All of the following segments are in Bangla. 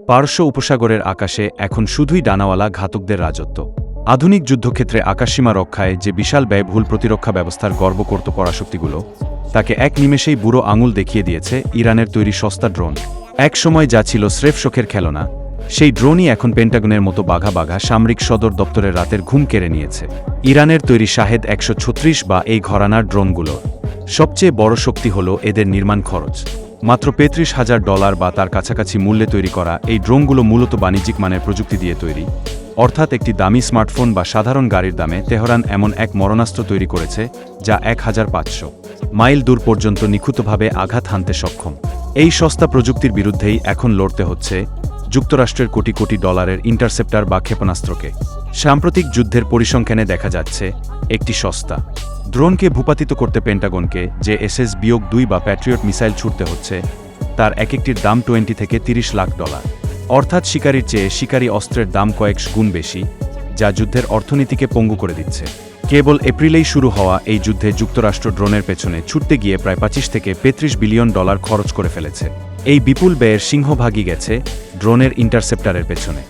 পারস্য উপসাগরের আকাশে এখন শুধুই ডানাওয়ালা ঘাতকদের রাজত্ব। আধুনিক যুদ্ধক্ষেত্রে আকাশসীমা রক্ষায় যে বিশাল ব্যয়বহুল প্রতিরক্ষা ব্যবস্থার গর্ব করত পরাশক্তিগুলো, তাকে এক নিমেষেই বুড়ো আঙুল দেখিয়ে দিয়েছে ইরানের তৈরি সস্তা ড্রোন। এক সময় যা ছিল স্রেফ শখের খেলনা, সেই ড্রোনই এখন পেন্টাগনের মতো বাঘা বাঘা সামরিক সদর দপ্তরের রাতের ঘুম কেড়ে নিয়েছে। ইরানের তৈরি শাহেদ ১৩৬ বা এই ঘরানার ড্রোনগুলোর সবচেয়ে বড় শক্তি হল এদের নির্মাণ খরচ। মাত্র $৩৫,০০০ বা তার কাছাকাছি মূল্যে তৈরি করা এই ড্রোনগুলো মূলত বাণিজ্যিক মানের প্রযুক্তি দিয়ে তৈরি, অর্থাৎ একটি দামি স্মার্টফোন বা সাধারণ গাড়ির দামে তেহরান এমন এক মরণাস্ত্র তৈরি করেছে যা ১৫০০ মাইল দূর পর্যন্ত নিখুঁতভাবে আঘাত হানতে সক্ষম। এই সস্তা প্রযুক্তির বিরুদ্ধেই এখন লড়তে হচ্ছে যুক্তরাষ্ট্রের কোটি কোটি ডলারের ইন্টারসেপ্টর বা ক্ষেপণাস্ত্রকে। সাম্প্রতিক যুদ্ধের পরিসংখ্যানে দেখা যাচ্ছে একটি সস্তা ড্রোনকে ভূপাতিত করতে পেন্টাগনকে যে SS-2 বা প্যাট্রিয়ট মিসাইল ছুটতে হচ্ছে, তার এক একটির দাম $20 থেকে $30 লাখ, অর্থাৎ শিকারির চেয়ে শিকারী অস্ত্রের দাম কয়েকশ গুণ বেশি, যা যুদ্ধের অর্থনীতিকে পঙ্গু করে দিচ্ছে। কেবল এপ্রিলেই শুরু হওয়া এই যুদ্ধে যুক্তরাষ্ট্র ড্রোনের পেছনে ছুটতে গিয়ে প্রায় $25 থেকে $35 বিলিয়ন খরচ করে ফেলেছে। এই বিপুল ব্যয়ের সিংহভাগই গেছে ড্রোনের ইন্টারসেপ্টারের পেছনে।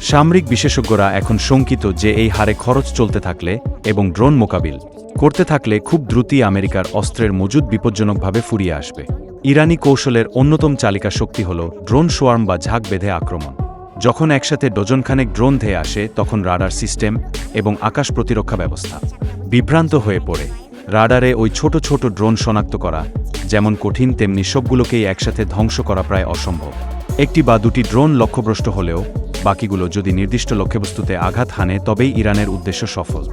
সামরিক বিশেষজ্ঞরা এখন শঙ্কিত যে এই হারে খরচ চলতে থাকলে এবং ড্রোন মোকাবিল করতে থাকলে খুব দ্রুতই আমেরিকার অস্ত্রের মজুদ বিপজ্জনকভাবে ফুরিয়ে আসবে। ইরানি কৌশলের অন্যতম চালিকা শক্তি হল ড্রোন সোয়ার্ম বা ঝাঁক বেঁধে আক্রমণ। যখন একসাথে ডজনখানেক ড্রোন ধেয়ে আসে, তখন রাডার সিস্টেম এবং আকাশ প্রতিরক্ষা ব্যবস্থা বিভ্রান্ত হয়ে পড়ে। রাডারে ওই ছোট ছোট ড্রোন শনাক্ত করা যেমন কঠিন, তেমনি সবগুলোকেই একসাথে ধ্বংস করা প্রায় অসম্ভব। একটি বা দুটি ড্রোন লক্ষ্যভ্রষ্ট হলেও বাকিগুলো যদি নির্দিষ্ট লক্ষ্যবস্তুতে আঘাত হানে, তবেই ইরানের উদ্দেশ্য সফল।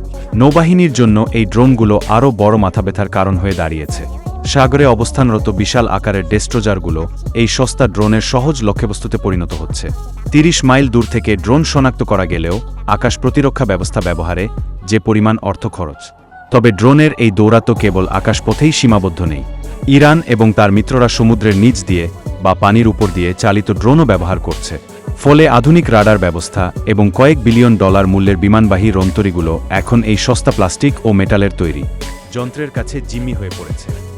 নৌবাহিনীর জন্য এই ড্রোনগুলো আরও বড় মাথাব্যথার কারণ হয়ে দাঁড়িয়েছে। সাগরে অবস্থানরত বিশাল আকারের ডেস্ট্রোজারগুলো এই সস্তা ড্রোনের সহজ লক্ষ্যবস্তুতে পরিণত হচ্ছে। ৩০ মাইল দূর থেকে ড্রোন শনাক্ত করা গেলেও আকাশ প্রতিরক্ষা ব্যবস্থা ব্যবহারে যে পরিমাণ অর্থ খরচ, তবে ড্রোনের এই দৌরাত্ম্য কেবল আকাশপথেই সীমাবদ্ধ নেই। ইরান এবং তার মিত্ররা সমুদ্রের নিচ দিয়ে বা পানির উপর দিয়ে চালিত ড্রোনও ব্যবহার করছে। ফলে আধুনিক রাডার ব্যবস্থা এবং কয়েক বিলিয়ন ডলার মূল্যের বিমানবাহী রণতরীগুলো এখন এই সস্তা প্লাস্টিক ও মেটালের তৈরি যন্ত্রের কাছে জিম্মি হয়ে পড়েছে।